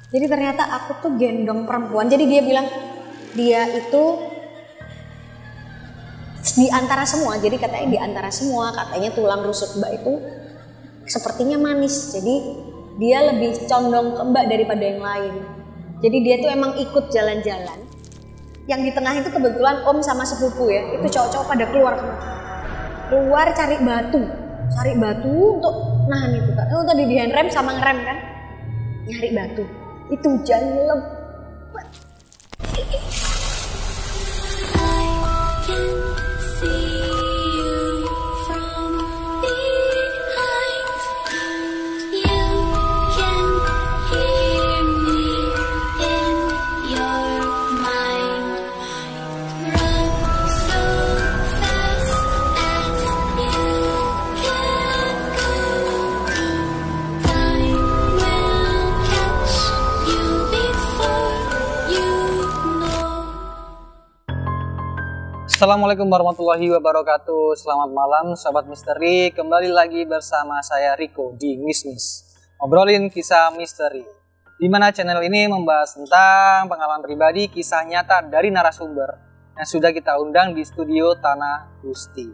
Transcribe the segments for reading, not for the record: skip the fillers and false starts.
Jadi ternyata aku tuh gendong perempuan. Jadi dia bilang dia itu di antara semua. Jadi katanya di antara semua, katanya tulang rusuk Mbak itu sepertinya manis. Jadi dia lebih condong ke Mbak daripada yang lain. Jadi dia tuh emang ikut jalan-jalan. Yang di tengah itu kebetulan om sama sepupu ya. Itu cowok-cowok pada keluar cari batu untuk nahan itu kan. Oh tadi di handrem sama ngerem kan, nyari batu. Itu hujan lebat. Assalamualaikum warahmatullahi wabarakatuh. Selamat malam Sobat Misteri. Kembali lagi bersama saya Riko di Mismis, ngobrolin kisah misteri, di mana channel ini membahas tentang pengalaman pribadi, kisah nyata dari narasumber yang sudah kita undang di studio Tanah Gusti.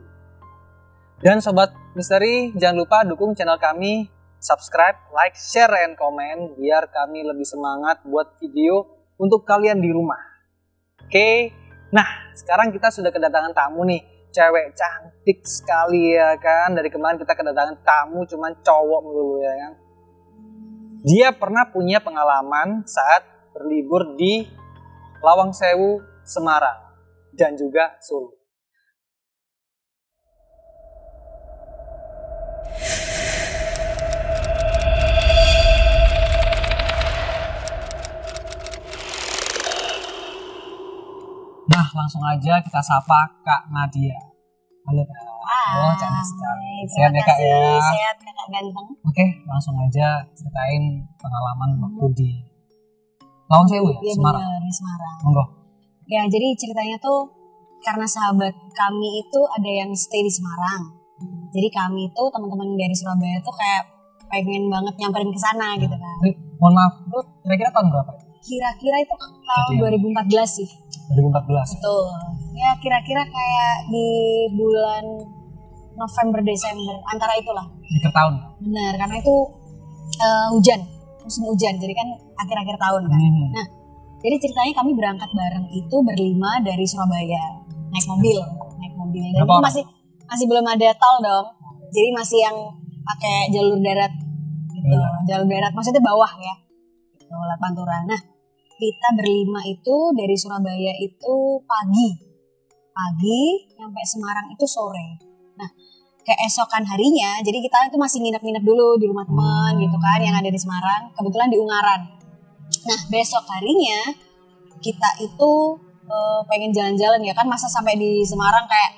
Dan Sobat Misteri, jangan lupa dukung channel kami, subscribe, like, share, and comment biar kami lebih semangat buat video untuk kalian di rumah. Oke. Nah, sekarang kita sudah kedatangan tamu nih, cewek cantik sekali ya kan. Dari kemarin kita kedatangan tamu cuman cowok melulu ya kan. Dia pernah punya pengalaman saat berlibur di Lawang Sewu, Semarang dan juga Solo. Nah, langsung aja kita sapa Kak Nadia. Halo Kak. Oh, cantik sekali. Sehat ya Kak ya? Sehat Kakak ganteng. Oke, langsung aja ceritain pengalaman waktu di Lawang Sewu ya, Semarang. Benar, di Semarang. Monggo. Ya, jadi ceritanya tuh karena sahabat kami itu ada yang stay di Semarang. Jadi kami itu teman-teman dari Surabaya tuh kayak pengen banget nyamperin ke sana gitu kan. Mohon maaf, itu kira-kira tahun berapa? Kira-kira itu tahun 2014 sih. 2014. Betul. Ya kira-kira kayak di bulan November Desember antara itulah. Akhir tahun. Benar, karena itu hujan, musim hujan. Jadi kan akhir-akhir tahun kan. Nah, jadi ceritanya kami berangkat bareng itu berlima dari Surabaya, naik mobil. Dan itu masih belum ada tol dong. Jadi masih yang pakai jalur darat gitu. Jalur darat maksudnya bawah ya. Gitu, lewat Pantura. Nah, kita berlima itu dari Surabaya itu pagi sampai Semarang itu sore. Nah, keesokan harinya, jadi kita itu masih nginep-nginep dulu di rumah teman gitu kan yang ada di Semarang, kebetulan di Ungaran. Nah, besok harinya kita itu pengen jalan-jalan ya kan, masa sampai di Semarang kayak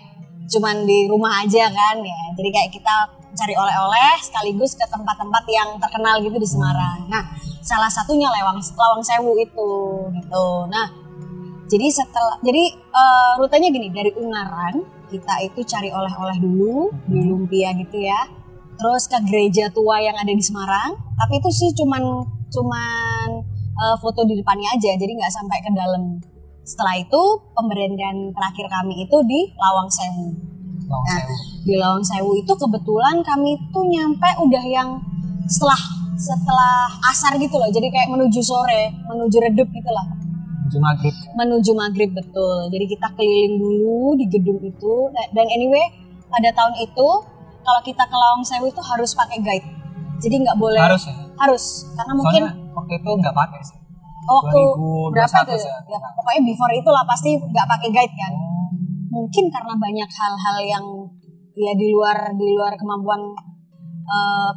cuman di rumah aja kan ya. Jadi kayak kita cari oleh-oleh sekaligus ke tempat-tempat yang terkenal gitu di Semarang. Nah, salah satunya Lawang Sewu itu gitu. Nah, jadi rutenya gini, dari Ungaran kita itu cari oleh-oleh dulu di Lumpia gitu ya. Terus ke gereja tua yang ada di Semarang, tapi itu sih cuman foto di depannya aja, jadi nggak sampai ke dalam. Setelah itu pemberhentian terakhir kami itu di Lawang Sewu. Nah, di Lawang Sewu itu kebetulan kami tuh nyampe udah yang setelah asar gitu loh, jadi kayak menuju sore, menuju redup gitu lah. Menuju maghrib betul. Jadi kita keliling dulu di gedung itu. Dan anyway pada tahun itu kalau kita ke Lawang Sewu itu harus pakai guide. Jadi nggak boleh. Harus ya? Harus, karena mungkin waktu itu nggak pakai sih. Waktu berapa tuh? Ya, pokoknya before itulah pasti nggak pakai guide kan. Mungkin karena banyak hal-hal yang ya di luar kemampuan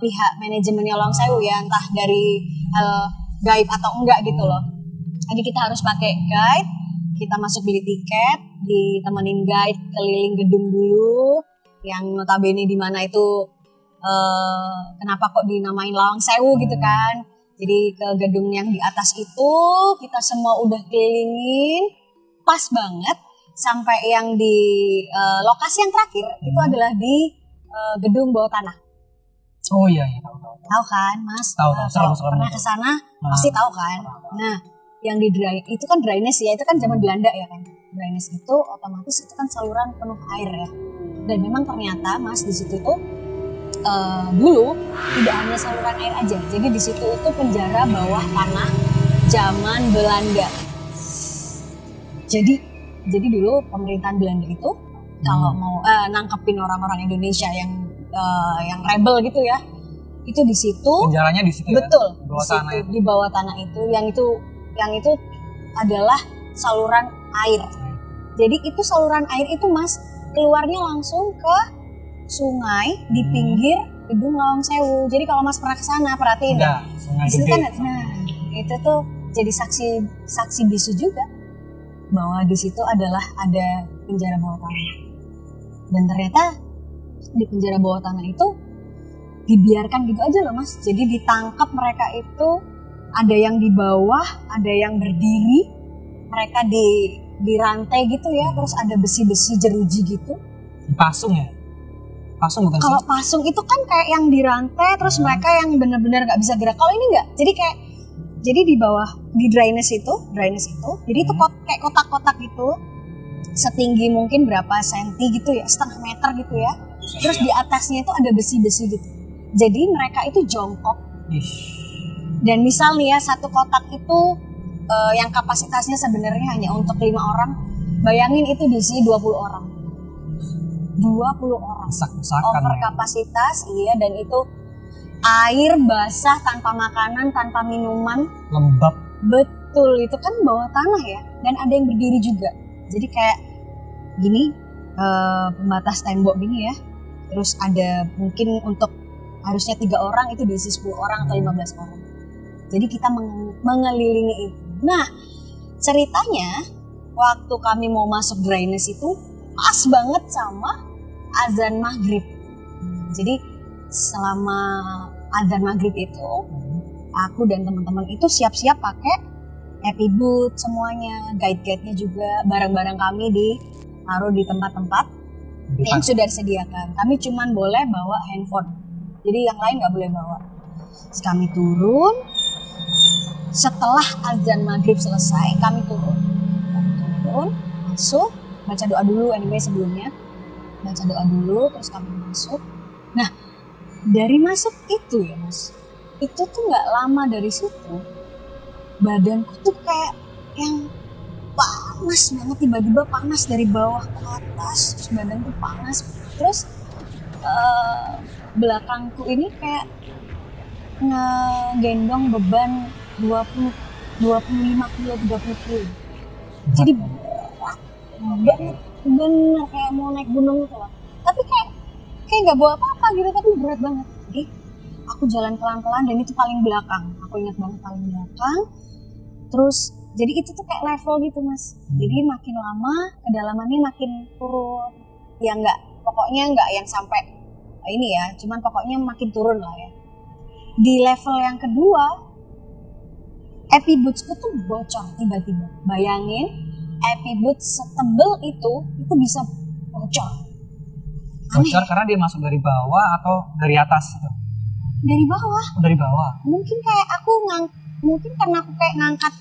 pihak manajemennya Lawang Sewu ya, entah dari hal gaib atau enggak gitu loh. Jadi kita harus pakai guide, kita masuk beli tiket, ditemenin guide keliling gedung dulu, yang notabene di mana itu kenapa kok dinamain Lawang Sewu gitu kan. Jadi ke gedung yang di atas itu kita semua udah kelilingin, pas banget sampai yang di lokasi yang terakhir itu adalah di gedung bawah tanah. Oh iya, tahu. Tahu kan, Mas? Tahu. Kalau pernah ke sana pasti tahu kan. Nah, yang di dry itu kan dryness ya, itu kan zaman Belanda ya kan. Dryness itu otomatis itu kan saluran penuh air ya. Dan memang ternyata Mas di situ tuh dulu tidak hanya saluran air aja. Jadi di situ itu penjara bawah tanah zaman Belanda. Jadi dulu pemerintahan Belanda itu kalau mau nangkepin orang-orang Indonesia yang rebel gitu ya, itu di situ. Penjaranya di situ. Betul. Ya? Bawah tanah itu. Di bawah tanah itu, yang itu adalah saluran air. Jadi itu saluran air itu Mas keluarnya langsung ke sungai di pinggir gedung Lawang Sewu. Jadi kalau Mas pernah ke sana perhatiin ya. Sungai Gede. kan, itu tuh jadi saksi bisu juga bahwa di situ adalah ada penjara bawah tanah. Dan ternyata di penjara bawah tanah itu dibiarkan gitu aja loh Mas. Jadi ditangkap mereka itu, ada yang di bawah, ada yang berdiri, mereka dirantai gitu ya, terus ada besi-besi jeruji gitu. Pasung ya? Pasung bukan sih? Kalau pasung itu kan kayak yang dirantai, terus mereka yang benar-benar nggak bisa gerak. Kalau ini nggak, jadi di bawah di dryness itu, jadi itu kayak kotak-kotak gitu, setinggi mungkin berapa senti gitu ya, setengah meter gitu ya. Terus di atasnya itu ada besi-besi gitu. Jadi mereka itu jongkok. Dan misal nih ya, satu kotak itu yang kapasitasnya sebenarnya hanya untuk 5 orang. Bayangin itu diisi 20 orang. 20 orang. Over kapasitas, iya, dan itu air basah tanpa makanan, tanpa minuman. Lembab. Betul, itu kan bawah tanah ya. Dan ada yang berdiri juga. Jadi kayak gini, pembatas tembok gini ya. Terus ada mungkin untuk harusnya 3 orang, itu diisi 10 orang atau 15 orang. Jadi kita mengelilingi itu. Nah, ceritanya waktu kami mau masuk dryness itu pas banget sama azan maghrib. Jadi selama azan maghrib itu aku dan teman-teman itu siap-siap pakai happy boot semuanya, guide-guide-nya juga, barang-barang kami ditaruh di tempat-tempat yang sudah disediakan. Kami cuman boleh bawa handphone, jadi yang lain nggak boleh bawa. Terus kami turun. Setelah azan maghrib selesai, kami turun, masuk, baca doa dulu anyway sebelumnya. Baca doa dulu, terus kami masuk. Nah, dari masuk itu ya Mas, itu tuh nggak lama dari situ, badanku tuh kayak yang panas banget, tiba-tiba panas dari bawah ke atas, terus badanku panas. Terus belakangku ini kayak ngegendong beban 25 kilo, 30 kilo. Jadi berat banget, bener kayak mau naik gunung gitu loh. Tapi kayak nggak bawa apa-apa gitu, tapi berat banget. Jadi aku jalan pelan-pelan dan itu paling belakang. Aku ingat banget paling belakang. Terus jadi itu tuh kayak level gitu Mas. Jadi makin lama kedalamannya makin turun. Ya pokoknya nggak yang sampai ini ya, cuman pokoknya makin turun lah ya. Di level yang kedua, epibootsku tuh bocor tiba-tiba. Bayangin, epiboots setebel itu bisa bocor. Aneh. Bocor karena dia masuk dari bawah atau dari atas itu? Dari bawah. Dari bawah. Mungkin kayak mungkin karena aku kayak ngangkat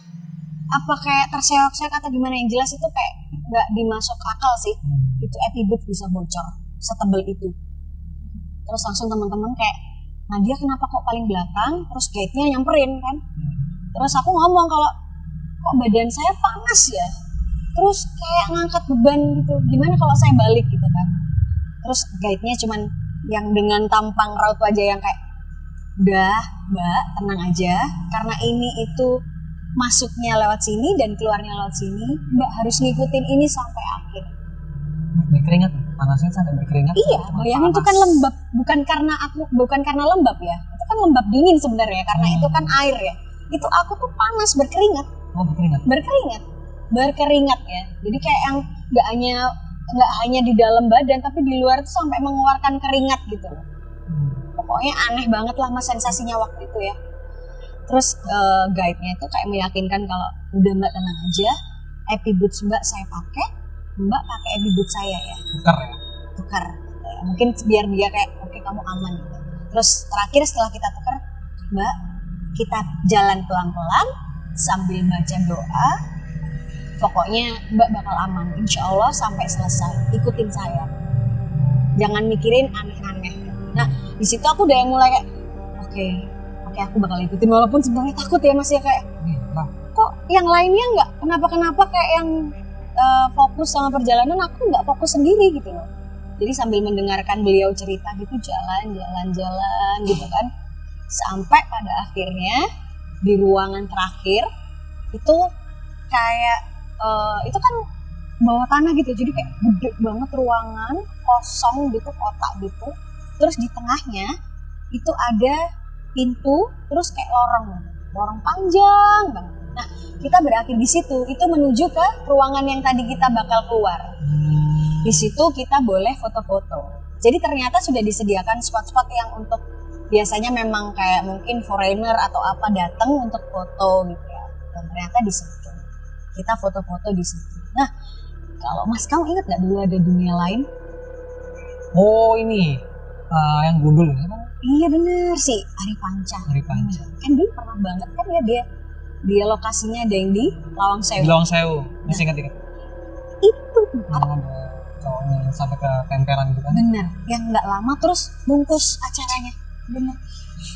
apa kayak terseok-seok atau gimana, yang jelas itu kayak nggak dimasuk akal sih. Itu epiboots bisa bocor setebel itu. Terus langsung teman-teman kayak, Nadia kenapa kok paling belakang? Terus guide-nya nyamperin kan. Terus aku ngomong kalau kok badan saya panas ya. Terus kayak ngangkat beban gitu. Gimana kalau saya balik gitu kan. Terus guide-nya cuman yang dengan tampang raut wajah yang kayak, udah Mbak tenang aja. Karena ini itu masuknya lewat sini dan keluarnya lewat sini. Mbak harus ngikutin ini sampai akhir. Berkeringat, panasnya sampai berkeringat. Iya, bayangin itu kan lembab, bukan karena lembab ya. Itu kan lembab dingin sebenarnya karena itu kan air ya. Itu aku tuh panas, berkeringat. Oh, Berkeringat ya. Jadi kayak yang nggak hanya di dalam badan tapi di luar tuh sampai mengeluarkan keringat gitu. Pokoknya aneh banget lah Mas sensasinya waktu itu ya. Terus guide-nya itu kayak meyakinkan kalau udah Mbak tenang aja, epiboots Mbak saya pakai. Mbak pakai epiboots saya ya. Tukar. Gitu ya. Mungkin biar dia kayak oke, kamu aman gitu. Terus terakhir setelah kita tukar, Mbak, kita jalan pelan-pelan sambil baca doa. Pokoknya Mbak bakal aman, insya Allah sampai selesai. Ikutin saya, jangan mikirin aneh-aneh. Nah di situ aku udah yang mulai kayak, oke, aku bakal ikutin walaupun sebenarnya takut ya Mas ya, kayak kok yang lainnya nggak kenapa kayak yang fokus sama perjalanan, aku nggak fokus sendiri gitu loh. Jadi sambil mendengarkan beliau cerita gitu, jalan gitu kan, sampai pada akhirnya di ruangan terakhir itu kayak itu kan bawah tanah gitu, jadi kayak gede banget ruangan kosong gitu, kotak gitu. Terus di tengahnya itu ada pintu, terus kayak lorong panjang banget. Nah kita berakhir di situ, itu menuju ke ruangan yang tadi kita bakal keluar. Di situ kita boleh foto-foto. Jadi ternyata sudah disediakan spot-spot yang untuk biasanya memang kayak mungkin foreigner atau apa datang untuk foto gitu ya. Dan ternyata di situ kita foto-foto di situ. Nah kalau Mas, kamu ingat nggak dulu ada dunia lain? Oh ini yang gundul ya? Iya bener sih, Ari Panca. Kan dulu pernah banget kan ya dia lokasinya ada yang di Lawang Sewu. Di Lawang Sewu, masih ingat? Itu ada cowoknya sampai ke tempelan gitu kan? Bener, yang nggak lama terus bungkus acaranya. Bener.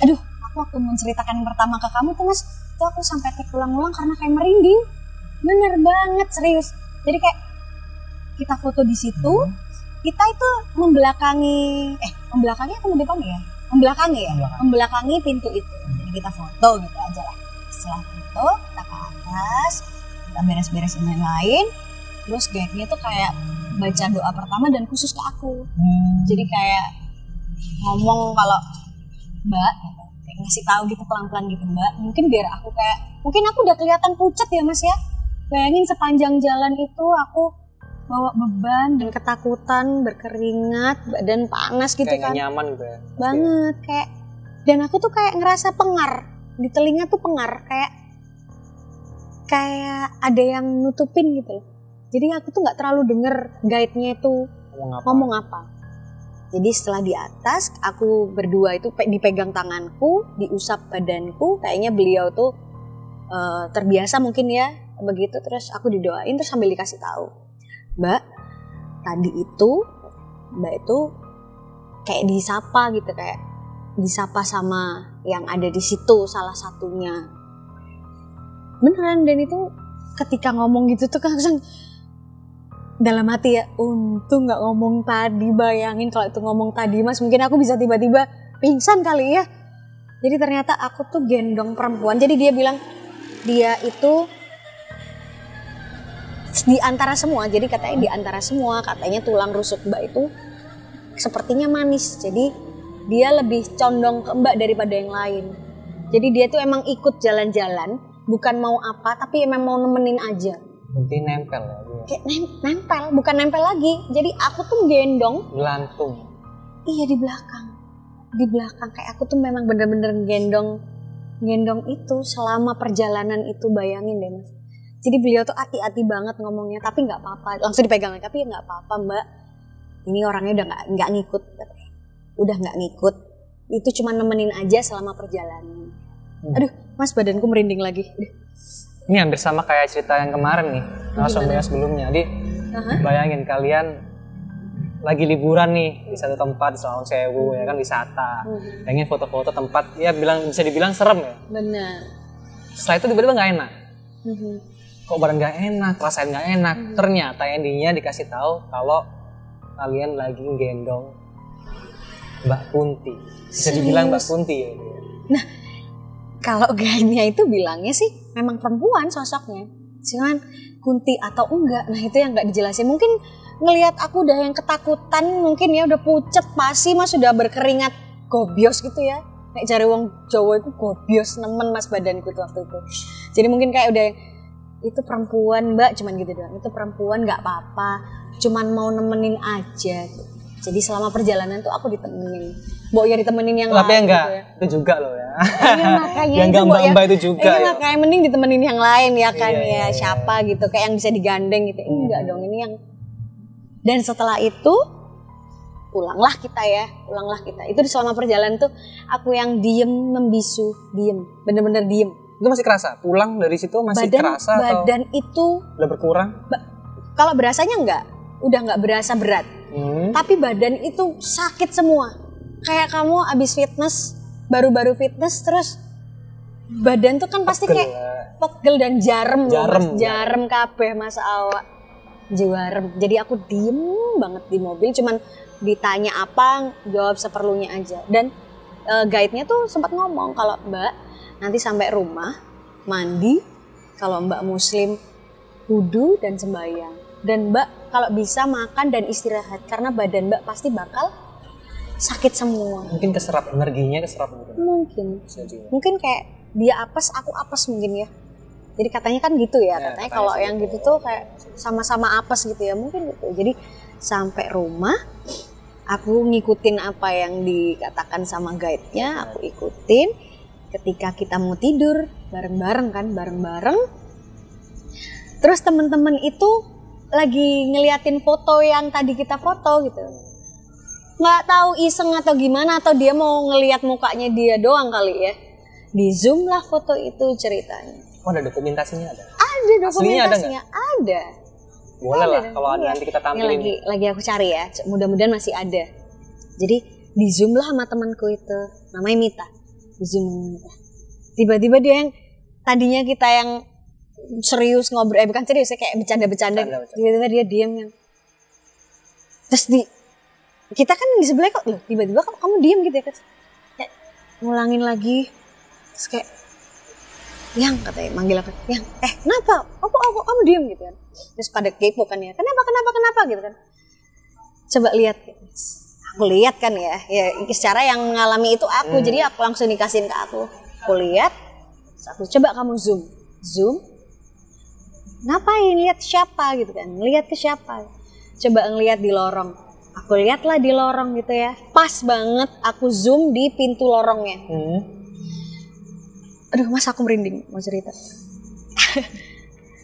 Aduh, aku waktu menceritakan yang pertama ke kamu tuh Mas, tuh aku sampai ulang-ulang karena kayak merinding. Bener banget, serius. Jadi kayak kita foto di situ, kita itu membelakangi atau depan ya? Membelakangi pintu itu. Jadi kita foto gitu aja lah. Setelah foto, kita ke atas, kita beres-beres yang lain. Terus guide-nya tuh kayak baca doa pertama dan khusus ke aku. Jadi kayak ngomong kalau Mbak, kayak ngasih tahu gitu pelan-pelan gitu, Mbak. Mungkin biar aku mungkin aku udah kelihatan pucat ya Mas ya. Bayangin sepanjang jalan itu aku bawa beban dan ketakutan, berkeringat, badan panas gitu kayak kan. Kayak nyaman gitu ya. Banget kayak, dan aku tuh kayak ngerasa pengar di telinga tuh, pengar kayak ada yang nutupin gitu loh. Jadi aku tuh nggak terlalu denger guide-nya itu ngomong apa. Jadi setelah di atas, aku berdua itu dipegang tanganku, diusap badanku, kayaknya beliau tuh terbiasa mungkin ya begitu. Terus aku didoain, terus sambil dikasih tahu, Mbak, tadi itu Mbak itu kayak disapa gitu, kayak disapa sama yang ada di situ salah satunya. Beneran, dan itu ketika ngomong gitu tuh langsung dalam hati ya, untung nggak ngomong tadi. Bayangin kalau itu ngomong tadi Mas, mungkin aku bisa tiba-tiba pingsan kali ya. Jadi ternyata aku tuh gendong perempuan. Jadi dia bilang dia itu di antara semua. Jadi katanya di antara semua, katanya tulang rusuk Mbak itu sepertinya manis. Jadi dia lebih condong ke Mbak daripada yang lain. Jadi dia tuh emang ikut jalan-jalan, bukan mau apa, tapi emang mau nemenin aja. Berarti nempel ya? Kayak nempel, bukan nempel lagi. Jadi aku tuh gendong. Gelantung. Iya, di belakang kayak aku tuh memang bener-bener gendong itu selama perjalanan itu. Bayangin deh Mas. Jadi beliau tuh hati-hati banget ngomongnya, tapi nggak apa-apa. Langsung dipegang, tapi nggak apa-apa Mbak. Ini orangnya udah nggak ngikut, udah nggak ngikut. Itu cuma nemenin aja selama perjalanan. Aduh, Mas, badanku merinding lagi. Ini hampir sama kayak cerita yang kemarin nih, langsung sebelumnya. Jadi bayangin kalian lagi liburan nih di satu tempat di Lawang Sewu ya kan, wisata. Pengen foto-foto tempat ya bisa dibilang serem ya. Benar. Setelah itu tiba-tiba nggak enak. Kok badan nggak enak, rasain nggak enak. Ternyata endingnya dikasih tahu kalau kalian lagi gendong Mbak Kunti. Bisa dibilang Mbak Kunti ya. Nah, kalau guide-nya itu bilangnya sih memang perempuan sosoknya. Cuman Kunti atau enggak, nah itu yang nggak dijelasin. Mungkin ngelihat aku udah yang ketakutan, mungkin ya udah pucet pasti Mas, sudah berkeringat gobios gitu ya. Kayak cari wong Jawa itu gobios nemen Mas badanku tuh waktu itu. Jadi mungkin kayak udah itu perempuan Mbak, cuman gitu doang. Itu perempuan nggak apa-apa, cuman mau nemenin aja. Jadi selama perjalanan tuh aku ditemenin. Mbok ya ditemenin yang lain. Tapi enggak, gitu ya. Itu juga loh ya. Iya makanya yang itu mbak itu juga ya. Ya. Makanya mending ditemenin yang lain ya kan iya. Siapa gitu kayak yang bisa digandeng gitu. Enggak dong, ini yang. Dan setelah itu pulanglah kita. Itu selama perjalanan tuh aku yang diem membisu, bener-bener diem. Itu masih kerasa? Pulang dari situ masih kerasa badan atau itu udah berkurang? Kalau berasanya udah nggak berasa berat. Tapi badan itu sakit semua. Kayak kamu abis fitness, baru fitness terus badan tuh kan pasti kayak pegel dan jarem kabeh mas awak. Juarem. Jadi aku diem banget di mobil, cuman ditanya apa jawab seperlunya aja. Dan guide-nya tuh sempat ngomong kalau Mbak nanti sampai rumah mandi, kalau Mbak Muslim wudu dan sembahyang, dan Mbak kalau bisa makan dan istirahat karena badan Mbak pasti bakal sakit semua. Mungkin keserap energinya, mungkin kayak dia apes, aku apes mungkin ya. Jadi katanya kan gitu ya, katanya kalau yang gitu tuh kayak sama-sama apes gitu ya, mungkin gitu. Jadi sampai rumah aku ngikutin apa yang dikatakan sama guide-nya, aku ikutin. Ketika kita mau tidur bareng-bareng. Terus teman-teman itu lagi ngeliatin foto yang tadi kita foto gitu. Nggak tahu iseng atau gimana, atau dia mau ngeliat mukanya dia doang kali ya. Di zoom lah foto itu ceritanya. Oh, ada dokumentasinya ada? Ada dokumentasinya, ada. Boleh lah kalau ada nanti kita tampilin. Ini lagi aku cari ya, mudah-mudahan masih ada. Jadi di zoom lah sama temanku itu, namanya Mita. Di zoom sama Mita. Tiba-tiba dia yang tadinya kita yang serius ngobrol, bukan serius ya, kayak bercanda-bercanda. Tiba-tiba dia diam yang. Terus kita kan di sebelah kok, loh tiba-tiba kamu diam gitu ya, kayak ngulangin lagi. Terus kayak yang katanya manggil aku, yang kenapa? Apa kamu diem gitu kan? Terus pada kepo kan ya, kenapa gitu kan? Coba lihat, aku lihat kan ya secara yang mengalami itu aku, jadi aku langsung dikasihin ke aku lihat, terus aku coba kamu zoom, ngapain? Lihat siapa gitu kan? Lihat ke siapa? Coba ngelihat di lorong, aku lihatlah di lorong gitu ya, pas banget aku zoom di pintu lorongnya. Aduh mas, aku merinding mau cerita.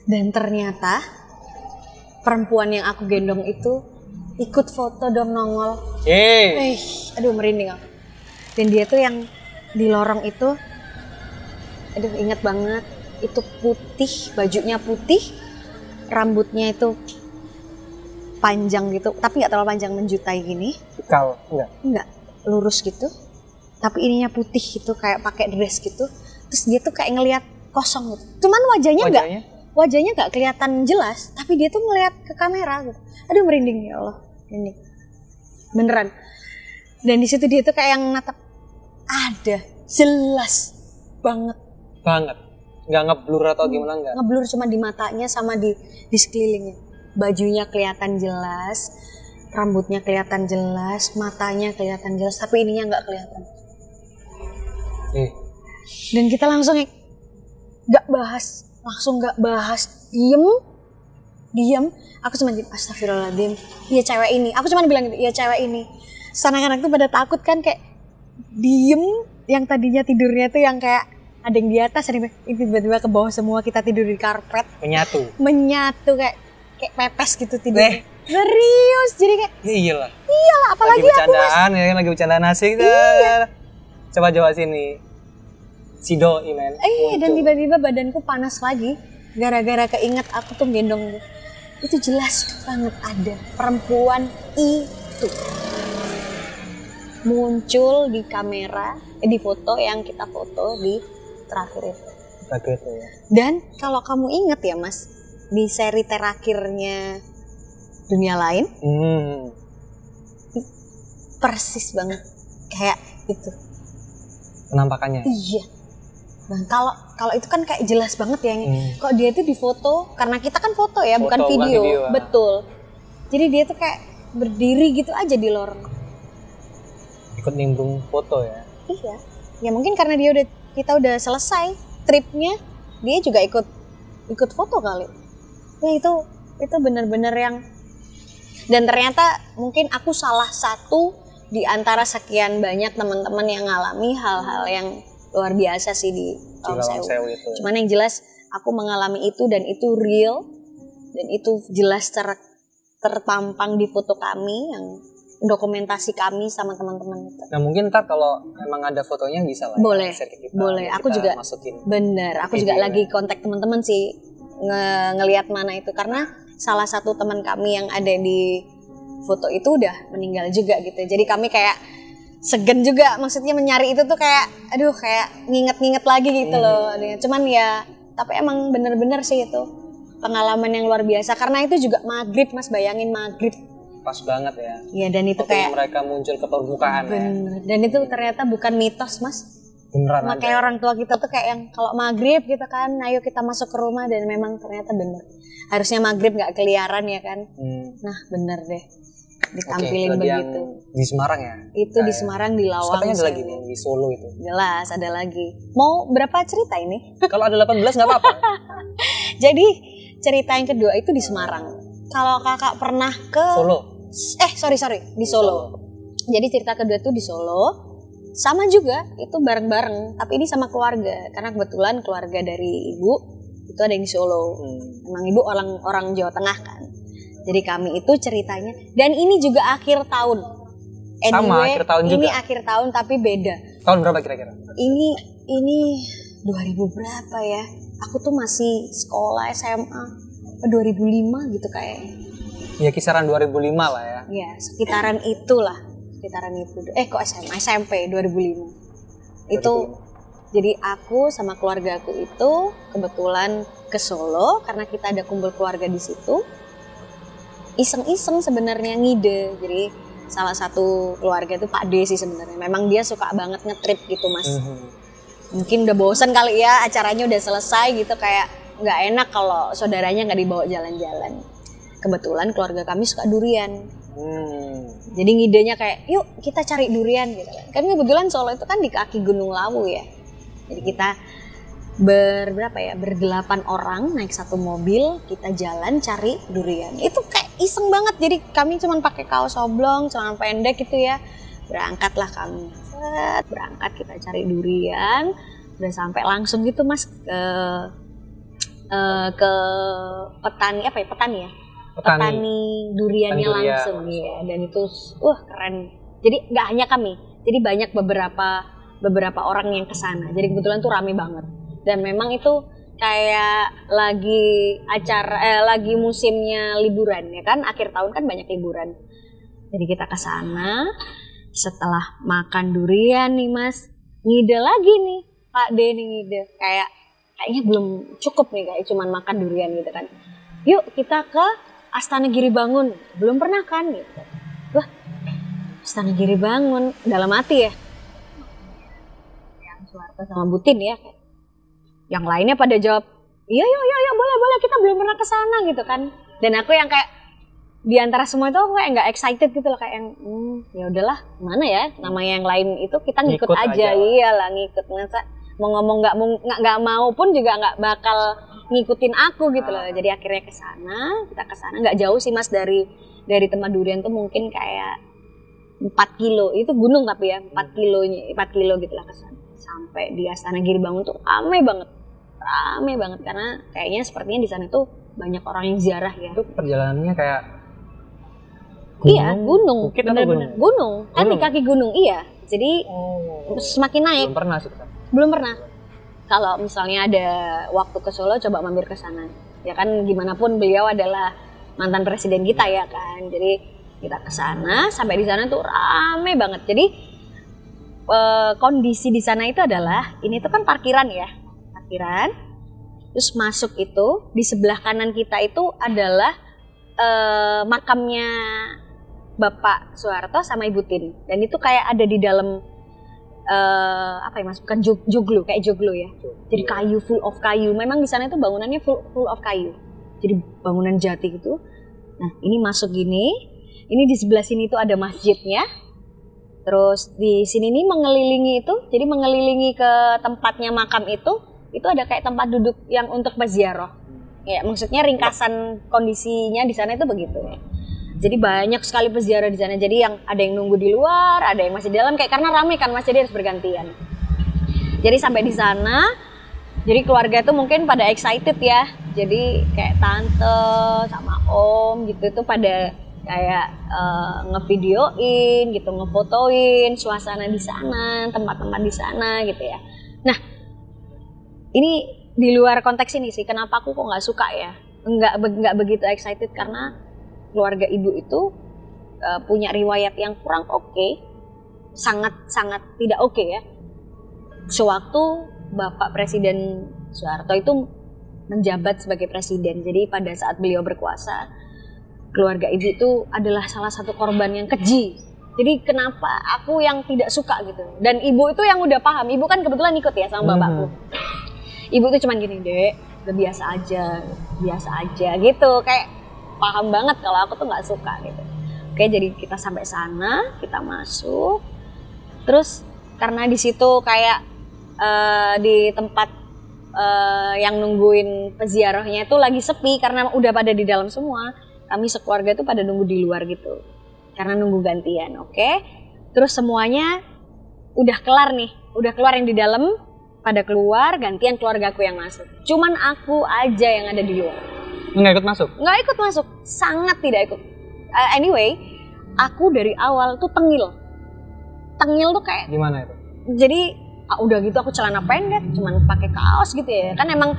Dan ternyata perempuan yang aku gendong itu ikut foto dong, nongol. Aduh merinding aku. Dan dia tuh yang di lorong itu, aduh inget banget, itu putih, bajunya putih, rambutnya itu panjang gitu, tapi nggak terlalu panjang, menjutai gini. Ikal, enggak, lurus gitu. Tapi ininya putih gitu, kayak pakai dress gitu. Terus dia tuh kayak ngelihat kosong gitu. Cuman wajahnya nggak kelihatan jelas, tapi dia tuh ngelihat ke kamera gitu. Aduh merinding ya Allah, ini beneran. Dan di situ dia tuh kayak yang natap, ada jelas banget. Nggak ngeblur atau gimana nggak? Ngeblur cuma di matanya sama di sekelilingnya. Bajunya kelihatan jelas, rambutnya kelihatan jelas, matanya kelihatan jelas, tapi ininya nggak kelihatan. Dan kita langsung nggak bahas, diem. Aku cuma diem, astagfirullahaladzim, iya cewek ini. Aku cuma bilang gitu, iya cewek ini. Anak-anak tuh pada takut kan, kayak diem. Yang tadinya tidurnya tuh yang kayak ada yang di atas, ada yang tiba-tiba ke bawah semua, kita tidur di karpet. Menyatu kayak pepes gitu tidur. Serius, jadi kayak iyalah, apalagi lagi bercandaan ya, lagi bercandaan asik. Coba sini Sido Imen. Dan tiba-tiba badanku panas lagi gara-gara keinget aku tuh gendong. Itu jelas banget ada perempuan itu muncul di kamera, di foto yang kita foto di terakhir itu. Ya. Dan kalau kamu inget ya mas, di seri terakhirnya Dunia Lain, persis banget kayak itu penampakannya. Iya. Nah kalau itu kan kayak jelas banget ya. Kok dia itu di foto, karena kita kan foto ya, bukan video. Betul. Jadi dia tuh kayak berdiri gitu aja di lorong. Ikut nimbrung foto ya? Iya. Ya mungkin karena kita udah selesai tripnya, dia juga ikut foto kali. Ya itu benar-benar yang, dan ternyata mungkin aku salah satu di antara sekian banyak teman-teman yang ngalami hal-hal yang luar biasa sih di Lawangsewu itu. Cuman yang jelas aku mengalami itu, dan itu real, dan itu jelas terpampang di foto kami yang dokumentasi kami sama teman-teman itu. Nah mungkin ntar kalau emang ada fotonya bisa lah. Boleh, share ke kita, boleh. Aku kita juga masukin. Bener, aku juga lagi kontak teman-teman sih ngelihat mana itu, karena salah satu teman kami yang ada di foto itu udah meninggal juga gitu. Jadi kami kayak segen juga, maksudnya menyari itu tuh kayak aduh kayak nginget-nginget lagi gitu loh. Cuman ya tapi emang bener-bener sih itu pengalaman yang luar biasa, karena itu juga maghrib Mas, bayangin maghrib. Pas banget ya. Iya, dan itu waktu kayak mereka muncul ke permukaan. Bener. Dan itu ternyata bukan mitos Mas. Beneran ada. Kayak orang tua kita tuh kayak yang kalau maghrib gitu kan, ayo kita masuk ke rumah, dan memang ternyata bener. Harusnya maghrib nggak keliaran ya kan. Nah bener deh, ditampilin begitu. Di Semarang ya? Itu di Semarang, di Lawang. Katanya ada lagi nih di Solo itu. Jelas ada lagi. Mau berapa cerita ini? Kalau ada 18 nggak apa-apa. Jadi cerita yang kedua itu di Semarang. Kalau kakak pernah ke Solo. Sorry di Solo. Jadi cerita kedua itu di Solo. Sama juga itu bareng-bareng, tapi ini sama keluarga, karena kebetulan keluarga dari ibu itu ada yang di Solo. Emang ibu orang Jawa Tengah kan. Jadi kami itu ceritanya, dan ini juga akhir tahun. Anyway, sama akhir tahun juga. Ini akhir tahun tapi beda. Tahun berapa kira-kira? Ini 2000 berapa ya? Aku tuh masih sekolah SMA 2005 gitu kayaknya. Ya kisaran 2005 lah ya. Ya sekitaran itulah. Kok SMP 2005. Itu jadi aku sama keluarga aku itu kebetulan ke Solo karena kita ada kumpul keluarga di situ. Iseng-iseng sebenarnya ngide. Jadi salah satu keluarga itu Pak D sih sebenarnya. Memang dia suka banget ngetrip gitu Mas. Mungkin udah bosan kali ya, acaranya udah selesai gitu, kayak nggak enak kalau saudaranya nggak dibawa jalan-jalan. Kebetulan keluarga kami suka durian. Jadi ngidenya kayak yuk kita cari durian gitu kan. Kebetulan Solo itu kan di kaki Gunung Lawu ya. Jadi kita berdelapan orang naik satu mobil, kita jalan cari durian. Itu kayak iseng banget. Jadi kami cuma pakai kaos oblong, celana pendek gitu ya. Berangkatlah kami. Berangkat kita cari durian. Udah sampai langsung gitu Mas ke petani ya? Petani duriannya langsung ya, dan itu keren. Jadi nggak hanya kami, jadi banyak beberapa orang yang kesana. Jadi kebetulan tuh rame banget, dan memang itu kayak lagi musimnya liburan ya kan, akhir tahun kan banyak liburan. Jadi kita kesana, setelah makan durian nih Mas, ngide lagi nih Pak D nih ngide, kayaknya belum cukup nih, kayak cuman makan durian gitu kan. Yuk kita ke Astana Giribangun, belum pernah kan gitu. Wah, Astana Giribangun, dalam hati ya. Yang Soeharto sama Butin ya. Yang lainnya pada jawab, iya boleh, kita belum pernah ke sana gitu kan. Dan aku yang kayak di antara semua itu aku kayak nggak excited gitu loh, kayak yang ya udahlah, mana ya namanya yang lain itu kita ngikut aja. Iyalah ngikut, masa mau ngomong nggak mau pun juga nggak bakal ngikutin aku gitu loh. Jadi akhirnya kita kesana nggak jauh sih Mas, dari tempat durian tuh mungkin kayak 4 kilo, itu gunung tapi ya 4 kilo gitu lah kesana. Sampai di Astana Giribangun tuh rame banget karena kayaknya sepertinya di sana tuh banyak orang yang ziarah ya. Itu perjalanannya kayak gunung, bener-bener gunung kan, di kaki gunung. Iya, jadi semakin naik. Belum pernah. Kalau misalnya ada waktu ke Solo, coba mampir ke sana. Ya kan gimana pun beliau adalah mantan presiden kita ya kan. Jadi kita ke sana, sampai di sana tuh rame banget. Jadi kondisi di sana itu adalah, ini tuh kan parkiran. Terus masuk itu di sebelah kanan kita itu adalah makamnya Bapak Soeharto sama Ibu Tin. Dan itu kayak ada di dalam Mas, bukan joglo, kayak joglo ya. Jadi kayu, full of kayu. Memang di sana itu bangunannya full of kayu. Jadi bangunan jati gitu. Nah, ini masuk gini. Ini di sebelah sini tuh ada masjidnya. Terus di sini nih mengelilingi itu. Jadi mengelilingi ke tempatnya makam itu ada kayak tempat duduk yang untuk berziarah. Ya, maksudnya ringkasan kondisinya di sana itu begitu. Jadi banyak sekali peziarah di sana. Jadi yang ada yang nunggu di luar, ada yang masih di dalam, kayak karena rame kan Mas, jadi harus bergantian. Jadi sampai di sana, jadi keluarga itu mungkin pada excited ya. Jadi kayak tante sama om gitu itu pada kayak ngevideoin gitu, ngefotoin suasana di sana, tempat-tempat di sana gitu ya. Nah, ini di luar konteks ini sih, kenapa aku kok nggak suka ya, nggak begitu excited, karena keluarga ibu itu punya riwayat yang kurang oke, sangat tidak oke ya. Sewaktu Bapak Presiden Soeharto itu menjabat sebagai presiden, jadi pada saat beliau berkuasa, keluarga ibu itu adalah salah satu korban yang keji. Jadi kenapa aku yang tidak suka gitu. Dan ibu itu yang udah paham, ibu kan kebetulan ikut ya sama bapakku. Ibu tuh cuman gini, Dek, udah biasa aja gitu, kayak paham banget kalau aku tuh nggak suka gitu. Oke, jadi kita sampai sana, kita masuk, terus karena di situ kayak di tempat yang nungguin peziarahnya itu lagi sepi karena udah pada di dalam semua. Kami sekeluarga itu pada nunggu di luar gitu, karena nunggu gantian. Oke, terus semuanya udah kelar nih, udah keluar yang di dalam, pada keluar, gantian keluargaku yang masuk. Cuman aku aja yang ada di luar. Nggak ikut masuk? Nggak ikut masuk, sangat tidak ikut. Anyway, aku dari awal tuh tengil tuh kayak gimana itu? Jadi udah gitu aku celana pendek, cuman pakai kaos gitu ya. Kan emang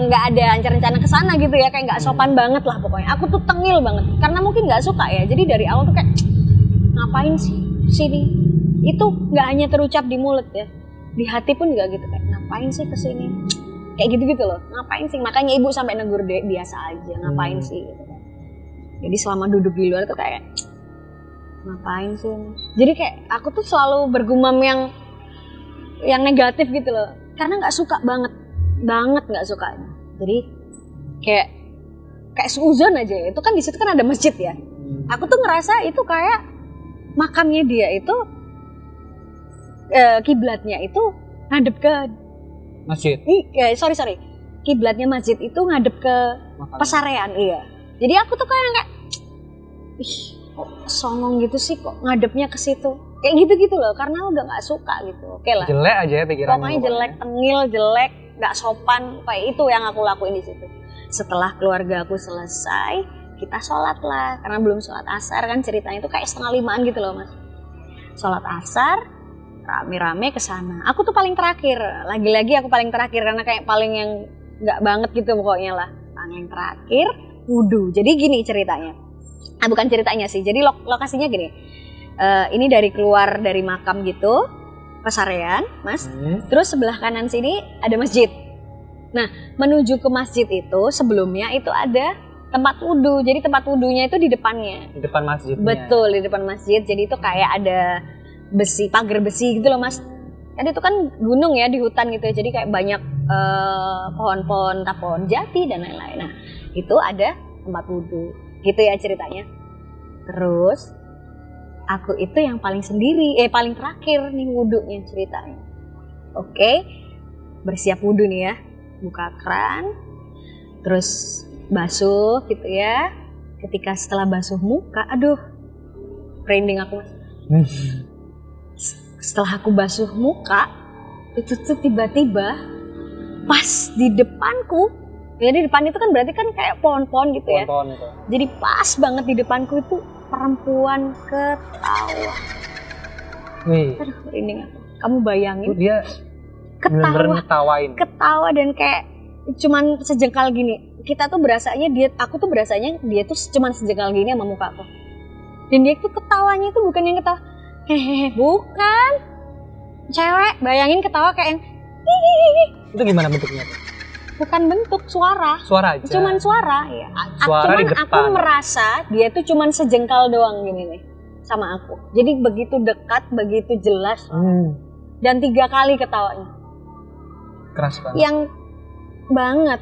nggak ada rencana ke sana gitu ya, kayak nggak sopan banget lah pokoknya. Aku tuh tengil banget karena mungkin nggak suka ya. Jadi dari awal tuh kayak ngapain sih sini? Itu nggak hanya terucap di mulut ya, di hati pun juga gitu, kayak ngapain sih kesini? Kayak gitu loh, ngapain sih? Makanya ibu sampai negur, Dek, biasa aja, ngapain sih? Gitu. Jadi selama duduk di luar tuh kayak ngapain sih? Jadi kayak aku tuh selalu bergumam yang negatif gitu loh, karena nggak suka banget nggak suka. Jadi kayak seuzon aja, itu kan di situ kan ada masjid ya. Aku tuh ngerasa itu kayak makamnya dia itu kiblatnya itu ngadep ke masjid. Sorry, kiblatnya masjid itu ngadep ke pesarean, iya. Jadi aku tuh kayak kok songong gitu sih, kok ngadepnya ke situ. Kayak gitu loh, karena udah nggak suka gitu. Oke lah. Jelek aja ya pikirannya. Pokoknya jelek, tengil, jelek, nggak sopan. Kayak itu yang aku lakuin di situ. Setelah keluarga aku selesai, kita sholat lah. Karena belum sholat asar kan, ceritanya itu kayak 4:30 gitu loh, Mas. Sholat asar, rame-rame ke sana. Aku tuh paling terakhir. Lagi-lagi aku paling terakhir karena kayak paling yang nggak banget gitu pokoknya lah. Paling terakhir, wudu. Jadi gini ceritanya. Bukan ceritanya sih. Jadi lokasinya gini. Ini dari keluar dari makam gitu, pesarean, Mas. Terus sebelah kanan sini ada masjid. Nah, menuju ke masjid itu sebelumnya itu ada tempat wudhu. Jadi tempat wudhunya itu di depannya. Di depan masjid. Betul, di depan masjid. Jadi itu kayak ada pagar besi gitu loh, Mas. Kan itu kan gunung ya, di hutan gitu ya. Jadi kayak banyak pohon-pohon, pohon jati dan lain-lain. Nah, itu ada tempat wudhu. Gitu ya ceritanya. Terus aku itu yang paling terakhir nih wudhunya ceritanya. Oke, bersiap wudhu nih ya, buka keran, terus basuh gitu ya. Ketika setelah basuh muka, aduh, merinding aku, Mas. Setelah aku basuh muka, itu tuh tiba-tiba pas di depanku, jadi depan itu kan berarti kan kayak pohon-pohon gitu ya. Pohon itu. Jadi pas banget di depanku itu perempuan ketawa. Aduh, merinding aku. Kamu bayangin? Dia ketawa dan kayak cuman sejengkal gini. Aku tuh berasanya dia tuh cuman sejengkal gini sama muka aku. Dan dia tuh ketawanya itu bukan yang ketawa hehehe, bukan. Cewek, bayangin ketawa kayak yang hihihi. Itu gimana bentuknya tuh? Bukan bentuk, suara. Suara aja. Cuman suara, ya. Suara di depan. Aku merasa dia tuh cuman sejengkal doang gini nih sama aku. Jadi begitu dekat, begitu jelas. Dan 3 kali ketawanya. Keras banget. Yang banget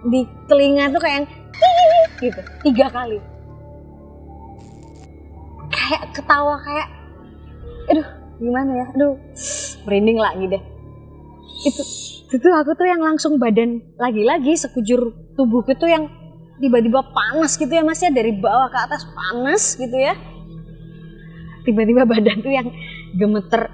di telinga tuh kayak yang hihihi gitu. 3 kali. Kayak ketawa kayak aduh, gimana ya? Aduh, merinding lagi deh. Itu aku tuh yang langsung badan lagi-lagi sekujur tubuhku tuh yang tiba-tiba panas gitu ya, Mas ya, dari bawah ke atas panas gitu ya. Tiba-tiba badan tuh yang gemeter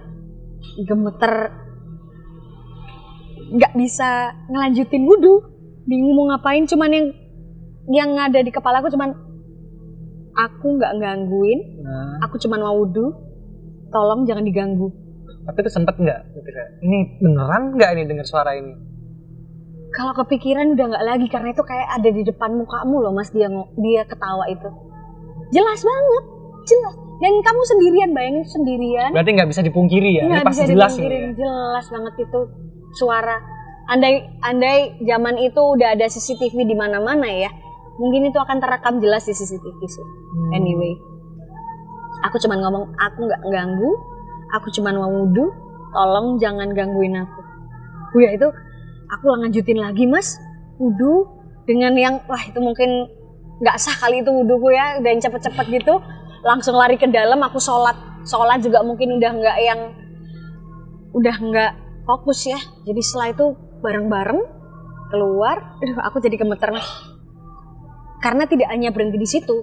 nggak bisa ngelanjutin wudhu, bingung mau ngapain. Cuman yang ada di kepala aku cuman aku nggak gangguin, aku cuma mau wudhu, tolong jangan diganggu. Tapi itu sempet nggak? Ini beneran nggak ini dengar suara ini? Kalau kepikiran udah nggak lagi, karena itu kayak ada di depan mukamu loh mas, dia ketawa itu. Jelas banget, jelas. Dan kamu sendirian, bayangin sendirian. Berarti nggak bisa dipungkiri ya? Ini pasti jelas ini. Jelas banget itu suara. Andai zaman itu udah ada CCTV di mana-mana ya, mungkin itu akan terekam jelas di CCTV sih. Anyway, aku cuman ngomong, aku nggak ganggu, aku cuman mau wudhu, tolong jangan gangguin aku. Udah itu, aku lanjutin lagi mas, wudhu dengan yang, wah itu mungkin nggak sah kali itu wudhuku ya, udah yang cepet-cepet gitu, langsung lari ke dalam, aku sholat juga mungkin udah nggak fokus ya. Jadi setelah itu bareng-bareng keluar, aku jadi gemeter mas. Karena tidak hanya berhenti di situ.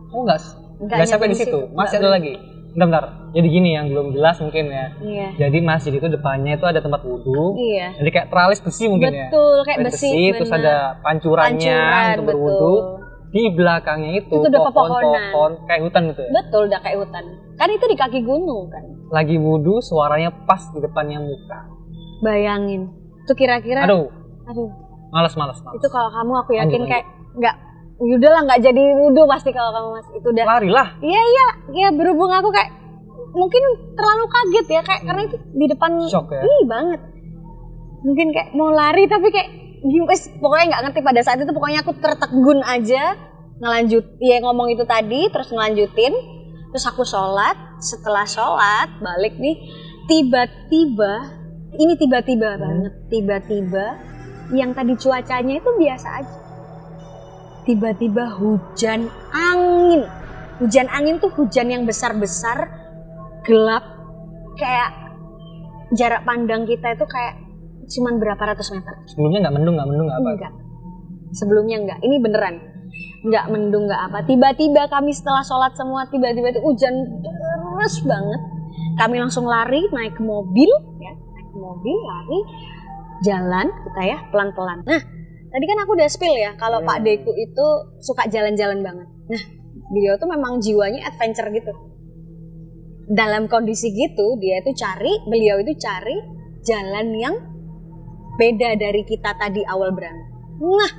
Oh nggak sampai di situ, masih ada lagi. Bentar. Jadi gini yang belum jelas mungkin ya. Iya. Jadi masjid itu depannya itu ada tempat wudhu. Iya. Jadi kayak teralis besi mungkin ya. Betul, kayak besi. Terus ada pancurannya untuk berwudhu. Di belakangnya itu pohon-pohon kayak hutan gitu ya. Betul, udah kayak hutan. Kan itu di kaki gunung kan. Lagi wudhu, suaranya pas di depannya muka. Bayangin. Itu kira-kira. Aduh. Males. Itu kalau kamu aku yakin kayak nggak. Udahlah nggak jadi wudhu pasti kalau kamu mas itu udah. Larilah. Iya berhubung aku kayak mungkin terlalu kaget ya kayak karena itu di depan. Shock ya. Banget. Mungkin kayak mau lari tapi kayak pokoknya nggak ngerti pada saat itu, pokoknya aku tertegun aja ngomong itu tadi, terus ngelanjutin, terus aku sholat. Setelah sholat balik nih, tiba-tiba banget, tiba-tiba yang tadi cuacanya itu biasa aja, tiba-tiba hujan angin tuh hujan yang besar-besar, gelap, kayak jarak pandang kita itu kayak cuman berapa ratus meter. Sebelumnya nggak mendung apa? Enggak. Sebelumnya enggak. Ini beneran. Nggak mendung nggak apa. Tiba-tiba kami setelah sholat semua, tiba-tiba itu hujan deras banget. Kami langsung lari naik ke mobil, lari jalan kita ya pelan-pelan. Nah, tadi kan aku udah spill ya kalau Pak Deku itu suka jalan-jalan banget. Nah, beliau tuh memang jiwanya adventure gitu. Dalam kondisi gitu beliau itu cari jalan yang beda dari kita tadi awal berangkat. Nah,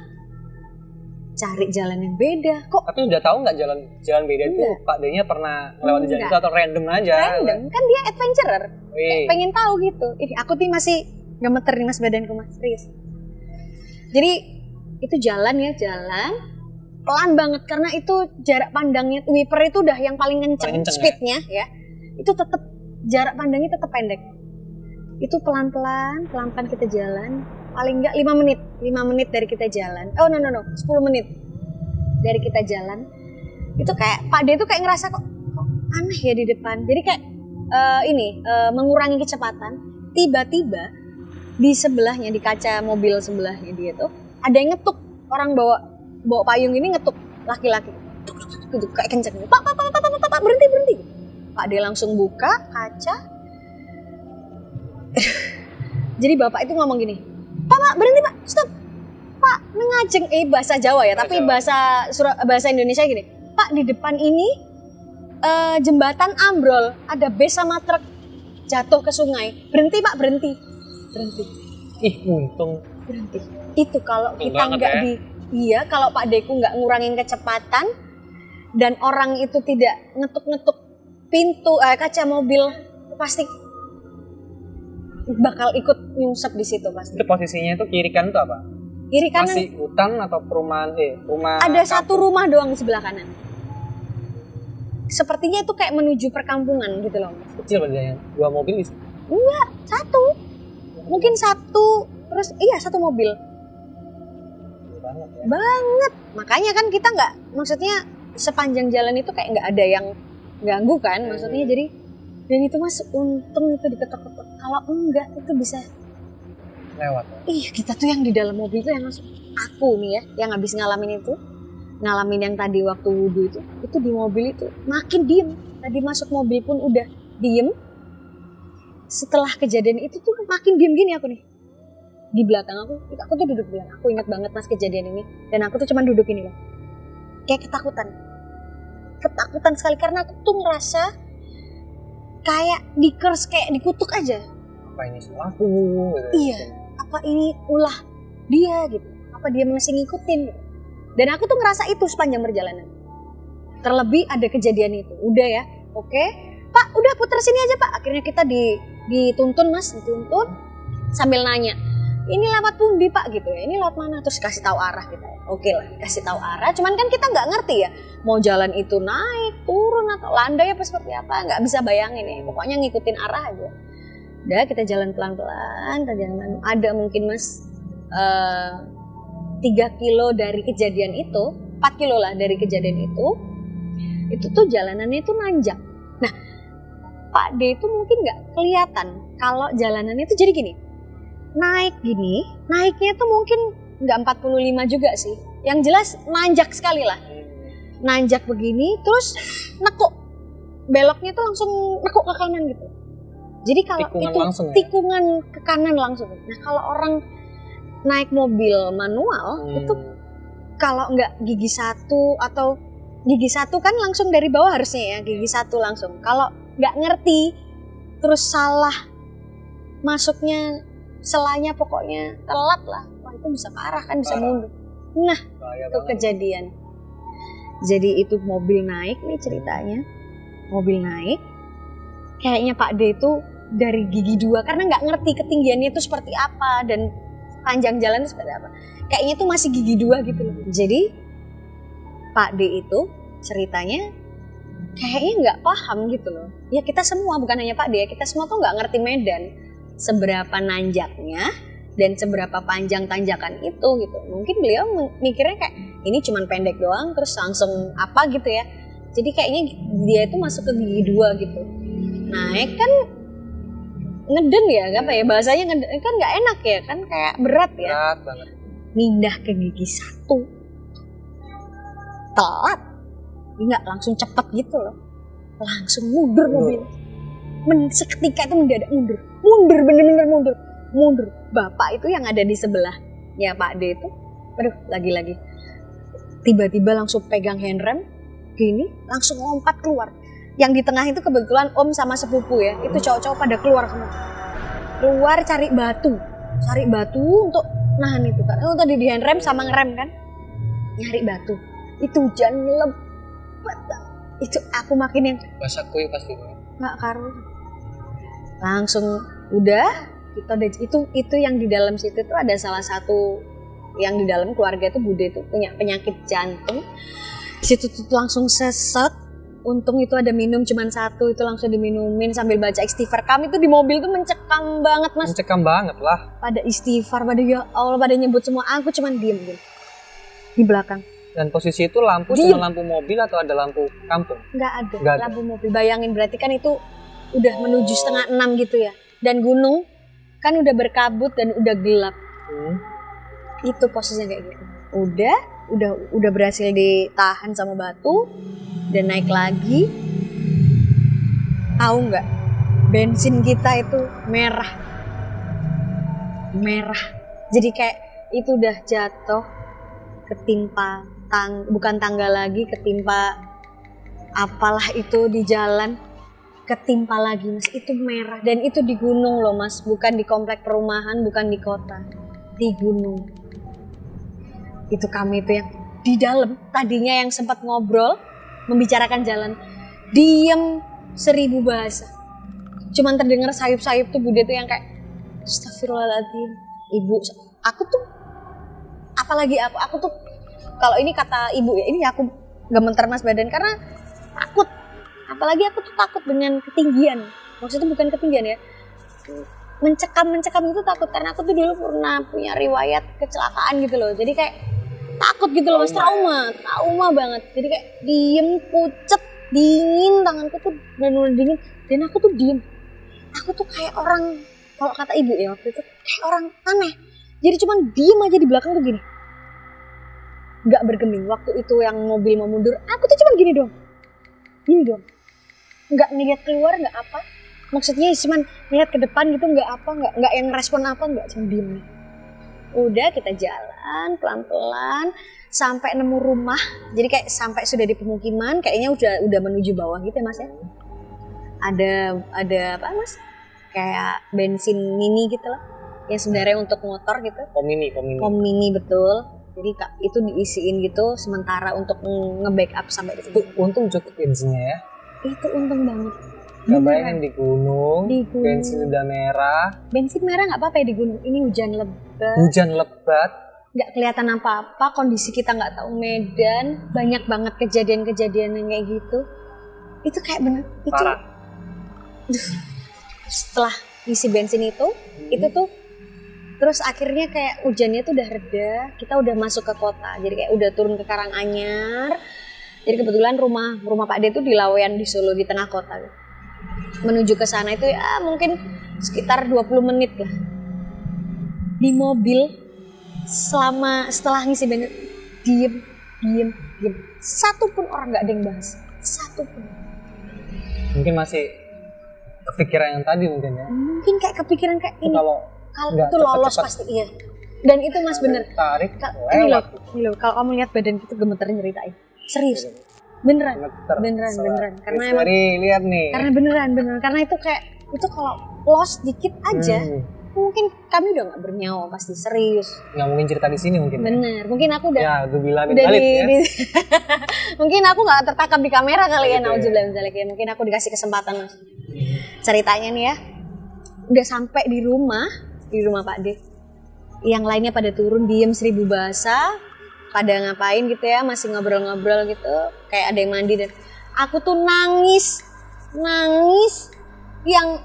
cari jalan yang beda. Kok? Tapi udah tahu nggak jalan beda itu Pak D-nya pernah melewati jalan itu atau random aja? Random, kan dia adventurer. Pengen tahu gitu. Aku tuh masih gemeter nih mas badanku mas, serius. Jadi itu jalan pelan banget karena itu jarak pandangnya wiper itu udah yang paling kenceng speednya ya. Itu tetap jarak pandangnya tetap pendek. Itu pelan-pelan kita jalan, paling enggak 5 menit dari kita jalan. 10 menit dari kita jalan. Itu kayak Pak D itu kayak ngerasa kok aneh ya di depan. Jadi kayak mengurangi kecepatan. Tiba-tiba di sebelahnya, di kaca mobil sebelahnya dia tuh ada yang ngetuk, orang bawa payung ini ngetuk, laki-laki. Gitu kayak kenceng. Pak, berhenti. Pak D langsung buka kaca. Jadi bapak itu ngomong gini, Pak berhenti Pak, stop. Pak ngajeng, bahasa Jawa ya, tapi bahasa Indonesia gini, Pak di depan ini jembatan ambrol, ada bus sama truk jatuh ke sungai. Berhenti Pak, berhenti. Untung. Berhenti. Itu kalau kita nggak kalau Pak Deku nggak ngurangin kecepatan dan orang itu tidak ngetuk-ngetuk pintu kaca mobil, pasti bakal ikut nyungsep di situ pasti. Itu posisinya itu kiri kanan itu apa? Kiri kanan. Masih hutan atau perumahan? Rumah. Ada satu rumah doang di sebelah kanan. Sepertinya itu kayak menuju perkampungan gitu loh. Kecil bedanya. 2 mobil bisa? Enggak, 1. Mungkin 1 terus satu mobil. Banget ya. Banget. Makanya kan kita nggak, maksudnya sepanjang jalan itu kayak nggak ada yang ganggu kan, maksudnya jadi. Dan itu mas, untung itu diketok-ketok. Kalau enggak, itu bisa lewat. Kita tuh yang di dalam mobil itu yang langsung. Aku nih ya, yang habis ngalamin yang tadi waktu wudhu itu di mobil itu makin diem. Tadi masuk mobil pun udah diem. Setelah kejadian itu tuh makin diem gini aku nih. Di belakang aku tuh duduk bilang, aku ingat banget mas kejadian ini. Dan aku tuh cuma duduk ini loh. Kayak ketakutan. ketakutan sekali karena aku tuh ngerasa kayak di-curse, kayak dikutuk aja. Apa ini salahku gitu. Iya, apa ini ulah dia gitu, apa dia masih ngikutin gitu. Dan aku tuh ngerasa itu sepanjang perjalanan. Terlebih ada kejadian itu, udah ya, oke, Pak udah puter sini aja Pak. Akhirnya kita dituntun Mas, dituntun sambil nanya, ini lewat pundi Pak gitu ya, ini lewat mana, terus kasih tahu arah gitu. Oke lah, kasih tahu arah, cuman kan kita nggak ngerti ya, mau jalan itu naik, turun atau landai apa seperti apa, nggak bisa bayangin ya, pokoknya ngikutin arah aja. Udah kita jalan pelan-pelan, ada mungkin Mas 3 kilo dari kejadian itu, 4 kilo lah dari kejadian itu tuh jalanannya itu nanjak. Nah, Pak D itu mungkin nggak kelihatan kalau jalanannya itu jadi gini, naik gini, naiknya tuh mungkin nggak 45 juga sih, yang jelas nanjak sekali lah, nanjak begini, terus nekuk, beloknya tuh langsung nekuk ke kanan gitu. Jadi kalau tikungan itu langsung, tikungan ke kanan langsung. Nah kalau orang naik mobil manual itu kalau nggak gigi satu atau gigi satu kan langsung dari bawah harusnya ya, gigi satu langsung. Kalau nggak ngerti terus salah masuknya selanya, pokoknya telat lah, wah itu bisa parah kan, bisa mundur. Nah itu kejadian. Jadi itu mobil naik nih ceritanya, mobil naik kayaknya Pak D itu dari gigi 2 karena nggak ngerti ketinggiannya itu seperti apa dan panjang jalan itu seperti apa, kayaknya itu masih gigi 2 gitu loh. Jadi Pak D itu ceritanya kayaknya nggak paham gitu loh. Ya kita semua, bukan hanya Pak D ya, kita semua tuh nggak ngerti medan, seberapa nanjaknya dan seberapa panjang tanjakan itu gitu. Mungkin beliau mikirnya kayak ini cuman pendek doang terus langsung apa gitu ya. Jadi kayaknya dia itu masuk ke gigi 2 gitu. Naik kan ngeden ya, apa ya bahasanya, ngeden kan nggak enak ya kan, kayak berat ya. Berat banget. Pindah ke gigi 1 telat, nggak langsung cepet gitu loh, langsung mundur mobil. Seketika itu mendadak mundur, bener-bener mundur. Bapak itu yang ada di sebelah ya Pak D itu, aduh lagi-lagi tiba-tiba langsung pegang handrem gini, langsung lompat keluar. Yang di tengah itu kebetulan om sama sepupu ya, itu cowok-cowok pada keluar semua, keluar cari batu untuk nahan itu kan. Oh tadi di handrem sama ngerem kan, nyari batu. Itu hujan lebat, itu aku makin yang basah kuyup pasti nggak karuan. Langsung udah kita itu yang di dalam situ tuh ada salah satu yang di dalam keluarga itu Bude itu punya penyakit jantung. Situ tuh langsung sesek. Untung itu ada minum cuman 1, itu langsung diminumin sambil baca istighfar. Kami tuh di mobil tuh mencekam banget Mas. Mencekam banget lah. Pada istighfar, pada ya Allah, pada nyebut semua. Aku cuman diem di belakang. Dan posisi itu lampu cuma lampu mobil atau ada lampu kampung? Nggak ada lampu mobil. Bayangin berarti kan itu udah menuju 5:30 gitu ya. Dan gunung kan udah berkabut dan udah gelap. Itu posisinya kayak gitu. Udah berhasil ditahan sama batu dan naik lagi. Tahu nggak? Bensin kita itu merah. Jadi kayak itu udah jatuh, ketimpa bukan tangga lagi, ketimpa apalah itu di jalan, ketimpa lagi Mas. Itu merah dan itu di gunung loh Mas, bukan di komplek perumahan, bukan di kota, di gunung. Itu kami itu yang di dalam tadinya yang sempat ngobrol membicarakan jalan, diem 1000 bahasa, cuman terdengar sayup-sayup tuh Bude tuh yang kayak astagfirullahaladzim ibu. Aku tuh apalagi aku tuh kalau ini kata ibu ya, ini aku gemeter Mas badan karena takut. Apalagi aku tuh takut dengan ketinggian, maksudnya bukan ketinggian ya, mencekam itu takut karena aku tuh dulu pernah punya riwayat kecelakaan gitu loh. Jadi kayak takut gitu loh Mas, trauma banget. Jadi kayak diem, pucet, dingin, tanganku tuh benar-benar dingin dan aku tuh diem. Aku tuh kayak orang, kalau kata ibu ya waktu itu, kayak orang aneh. Jadi cuman diem aja di belakang tuh gini, nggak bergeming. Waktu itu yang mobil mau mundur, aku tuh cuman gini doang, nggak ngeliat keluar, nggak apa. Maksudnya cuman lihat ke depan gitu, nggak yang respon apa, nggak, cuma diem. Udah kita jalan pelan-pelan sampai nemu rumah. Jadi kayak sampai sudah di pemukiman, kayaknya udah menuju bawah gitu ya Mas ya. Ada apa Mas? Kayak bensin mini gitu loh. Yang sebenarnya untuk motor gitu. Pom mini betul. Jadi itu diisiin gitu sementara untuk nge-backup sampai di situ. Untung cukup bensinnya ya. Itu untung banget. Gak bayangin di gunung, bensin udah merah. Bensin merah nggak apa-apa ya di gunung. Ini hujan lebat. Nggak kelihatan apa-apa, kondisi kita nggak tahu medan. Banyak banget kejadian-kejadian yang kayak gitu. Itu kayak bener. Parah. Setelah isi bensin itu tuh terus akhirnya kayak hujannya tuh udah reda, kita udah masuk ke kota. Jadi kayak udah turun ke Karanganyar. Jadi kebetulan rumah Pak D tuh di Lawean di Solo di tengah kota. Menuju ke sana itu ya mungkin sekitar 20 menit lah. Di mobil setelah ngisi bensin diem. Satu pun orang nggak ada yang bahas. Satu pun. Mungkin masih kepikiran yang tadi mungkin ya. Mungkin kayak kepikiran kayak ini. Kalau itu lolos pasti iya. Dan itu Mas bener. Tarik. Ini loh. Kalau kamu lihat badan itu gemeter nyeritain. Serius. Beneran. Karena emang lihat nih. Karena beneran. Karena itu kayak itu kalau loss dikit aja, mungkin kami udah nggak bernyawa pasti serius. Nggak mungkin cerita di sini mungkin. Bener. Mungkin aku udah. Ya, gue bilangin balik ya. Mungkin aku nggak tertangkap di kamera kali ya. Nauzubillah ya. Mungkin aku dikasih kesempatan Mas. Ceritanya nih ya. Udah sampai di rumah Pak D. Yang lainnya pada turun diem 1000 bahasa. Pada ngapain gitu ya, masih ngobrol-ngobrol gitu, kayak ada yang mandi dan aku tuh nangis yang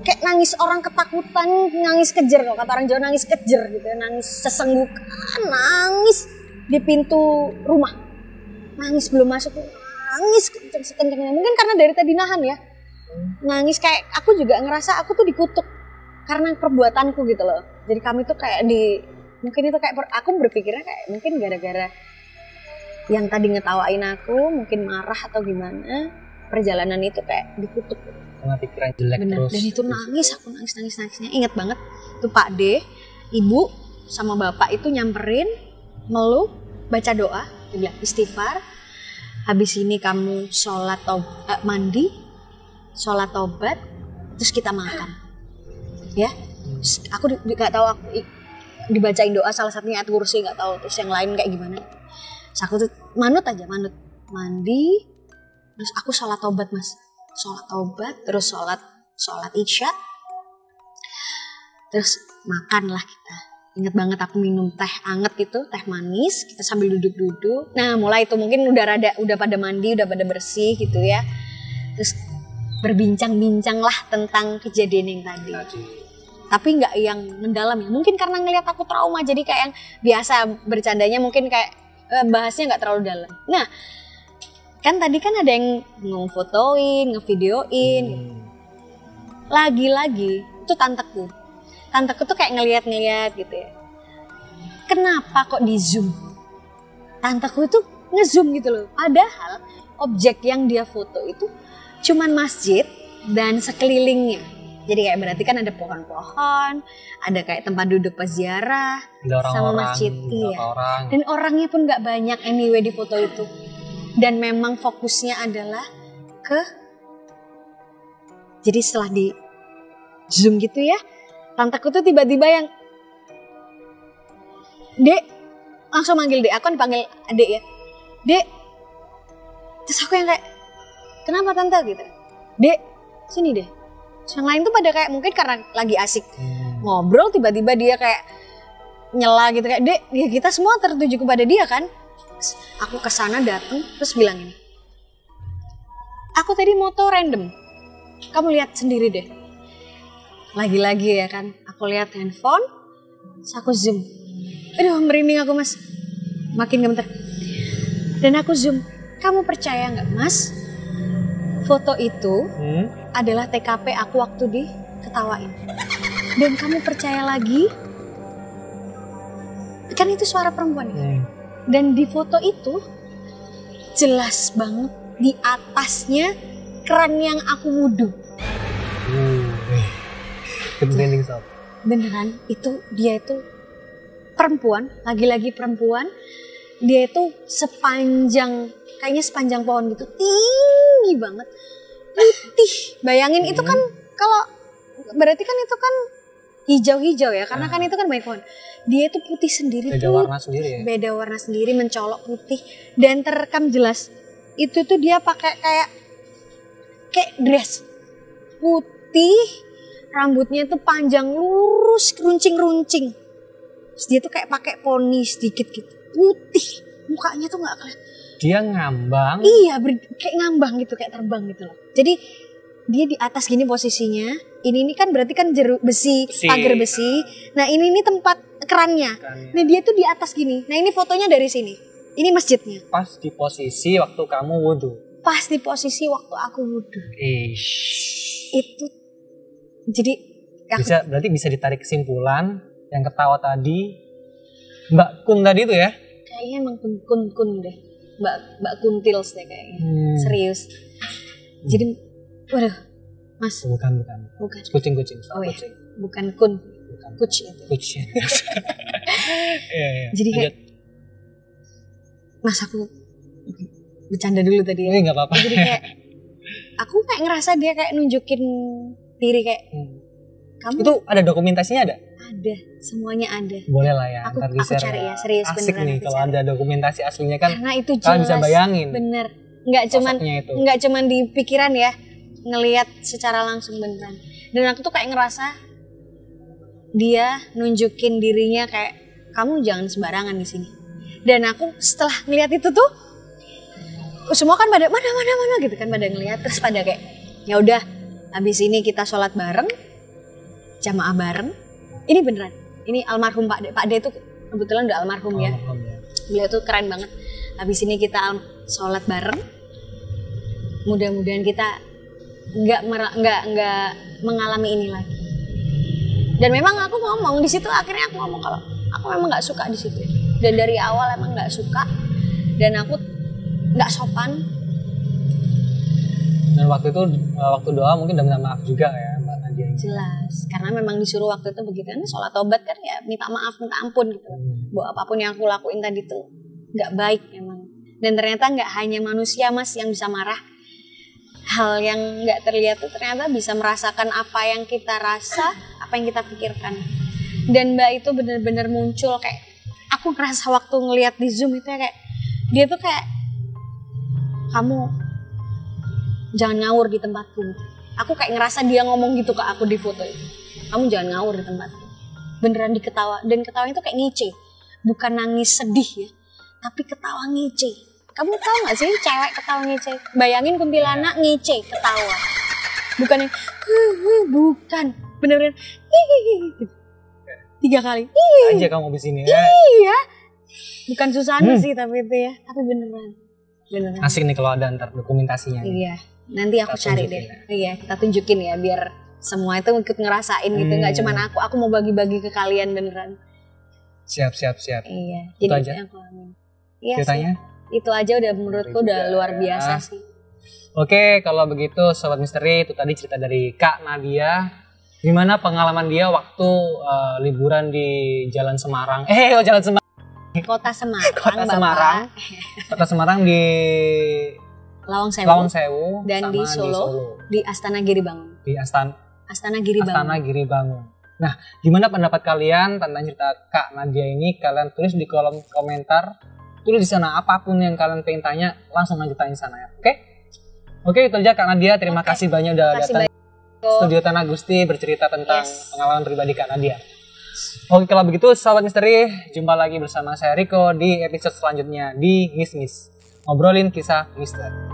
kayak nangis orang ketakutan, nangis kejer kalau kata orang Jawa, nangis kejer gitu ya, nangis sesenggukan, nangis di pintu rumah, nangis belum masuk, nangis kenceng-kencengnya, mungkin karena dari tadi nahan ya, nangis kayak aku juga ngerasa aku tuh dikutuk karena perbuatanku gitu loh, jadi kami tuh kayak mungkin itu kayak aku berpikirnya kayak mungkin gara-gara yang tadi ngetawain aku mungkin marah atau gimana, perjalanan itu kayak dikutuk karena pikiran jelek. bener. Terus dan itu nangis, aku nangisnya ingat banget tuh Pak D, ibu sama bapak itu nyamperin, meluk, baca doa, dia bilang istighfar, habis ini kamu mandi, sholat taubat, terus kita makan ya. Aku nggak tahu dibacain doa salah satunya ayat kursi, nggak tahu terus yang lain kayak gimana. Terus aku tuh manut mandi, terus aku sholat taubat Mas, terus sholat isya, terus makan lah kita. Ingat banget aku minum teh anget gitu, teh manis, kita sambil duduk-duduk. Nah mulai itu mungkin udah pada mandi, udah pada bersih gitu ya. Terus berbincang-bincang lah tentang kejadian yang tadi. Tapi nggak yang mendalam ya, mungkin karena ngelihat aku trauma jadi kayak yang biasa bercandanya mungkin kayak bahasnya nggak terlalu dalam. Nah kan tadi kan ada yang ngefotoin, ngevideoin gitu. Lagi-lagi itu tanteku tuh kayak ngeliat gitu ya, kenapa kok di zoom, tanteku itu ngezoom gitu loh, padahal objek yang dia foto itu cuman masjid dan sekelilingnya. Jadi kayak berarti kan ada pohon-pohon, ada kayak tempat duduk pas ziarah, sama masjid, iya. Dan orangnya pun nggak banyak anyway di foto itu. Dan memang fokusnya adalah jadi setelah di zoom gitu ya, tanteku tuh tiba-tiba yang, Dek, langsung manggil Dek, aku kan dipanggil Dek ya, Dek. Terus aku yang kayak, kenapa tante gitu, Dek, sini deh. Yang lain tuh pada kayak mungkin karena lagi asik ngobrol, tiba-tiba dia kayak nyela gitu kayak, Dek, ya kita semua tertuju kepada dia kan. Terus aku kesana dateng terus bilang ini, aku tadi moto random, kamu lihat sendiri deh. Lagi-lagi ya kan, aku lihat handphone, terus aku zoom. Aduh merinding aku Mas, makin gemeter. Dan aku zoom, kamu percaya nggak Mas? Foto itu adalah TKP aku waktu diketawain. Dan kamu percaya lagi? Kan itu suara perempuan ya? Dan di foto itu jelas banget di atasnya keran yang aku wudhu. Beneran Beneran itu dia itu perempuan, lagi-lagi perempuan. Dia itu kayaknya sepanjang pohon gitu, tinggi banget, putih. Bayangin itu kan, kalau berarti kan itu kan hijau-hijau ya, karena kan itu kan banyak pohon. Dia itu putih sendiri, beda warna sendiri ya. Beda warna sendiri, mencolok putih, dan terekam jelas. Itu tuh dia pakai kayak dress putih, rambutnya tuh panjang lurus, runcing-runcing. Terus dia tuh kayak pakai poni sedikit gitu, putih, mukanya tuh nggak kelihatan. Dia ngambang. Iya, kayak ngambang gitu, kayak terbang gitu loh. Jadi dia di atas gini posisinya. Ini kan berarti kan besi, pagar besi. Nah ini tempat kerannya. Nah dia tuh di atas gini. Nah ini fotonya dari sini. Ini masjidnya. Pas di posisi waktu kamu wudhu. Pas di posisi waktu aku wudhu. Itu jadi berarti bisa ditarik kesimpulan yang ketawa tadi Mbak Kun tadi itu ya? Kayaknya emang kun deh. Mbak Kuntils deh kayaknya. Serius. Jadi waduh, Mas. Bukan. Kucing. Oh ya, bukan kun. Kuc itu. Kuc. Iya. Jadi kayak Mas, aku bercanda dulu tadi ya. Nggak apa-apa. Jadi kayak aku kayak ngerasa dia kayak nunjukin diri kayak kamu. Itu ada dokumentasinya ada? Ada, semuanya ada. Boleh lah ya. Aku cari ya, serius asik beneran. Nih kalau ada dokumentasi aslinya kan. Karena itu jelas. Kalian bisa bayangin. Bener. Nggak cuman di pikiran ya, ngelihat secara langsung beneran. Dan aku tuh kayak ngerasa dia nunjukin dirinya kayak kamu jangan sembarangan di sini. Dan aku setelah ngelihat itu tuh semua kan pada mana gitu kan, pada ngelihat, terus pada kayak ya udah habis ini kita sholat bareng, jamaah bareng. Ini beneran, ini almarhum Pak D itu kebetulan udah almarhum ya. Beliau tuh keren banget. Habis ini kita sholat bareng, mudah-mudahan kita nggak mengalami ini lagi. Dan memang aku ngomong di situ, akhirnya aku ngomong kalau aku memang nggak suka di situ. Dan dari awal emang nggak suka, dan aku nggak sopan. Dan waktu itu waktu doa mungkin udah minta maaf juga ya Mbak Nadia. Jelas, karena memang disuruh waktu itu begitu kan, sholat tobat kan ya minta maaf, minta ampun gitu. Bahwa apapun yang aku lakuin tadi tuh nggak baik memang. Dan ternyata nggak hanya manusia Mas yang bisa marah. Hal yang nggak terlihat tuh ternyata bisa merasakan apa yang kita rasa, apa yang kita pikirkan. Dan Mbak itu benar-benar muncul kayak, aku ngerasa waktu ngelihat di Zoom itu ya kayak, dia tuh kayak, kamu jangan ngawur di tempatku. Aku kayak ngerasa dia ngomong gitu ke aku di foto itu. Kamu jangan ngawur di tempatku. Beneran diketawa, dan ketawanya tuh kayak ngece. Bukan nangis sedih ya, tapi ketawa ngece. Kamu tahu gak sih cewek ketawa ngece? Bayangin kuntilanak ngece ketawa. Bukan yang bukan. Beneran gitu. 3 kali. Aja kamu di sini. Iya. Bukan Susana sih tapi itu ya. Tapi beneran. Asik nih kalau ada ntar dokumentasinya. Iya. Nanti aku cari deh. Iya, kita tunjukin ya biar semua itu ikut ngerasain gitu. Gak cuman aku mau bagi-bagi ke kalian beneran. Siap. Iya. Itu Jadi aja. yang aku alamin. Iya. Ceritanya? Itu aja udah menurutku udah luar biasa sih. Oke, kalau begitu Sobat Misteri, itu tadi cerita dari Kak Nadia. Gimana pengalaman dia waktu liburan di Jalan Semarang. Jalan Semarang. Kota Semarang. Kota Semarang di Lawang Sewu. Dan di Solo. Di Astana Giri Bangun. Di Astana Giri Bangun. Nah, gimana pendapat kalian tentang cerita Kak Nadia ini? Kalian tulis di kolom komentar. Tulis di sana apapun yang kalian pengen tanya, langsung aja tanya di sana ya. Oke, itu aja Kak Nadia. Terima kasih banyak udah datang Studio Tanah Gusti bercerita tentang pengalaman pribadi Kak Nadia. Oke, kalau begitu Sobat Misteri, jumpa lagi bersama saya Riko di episode selanjutnya di Ngis-Ngis. Ngobrolin kisah misteri.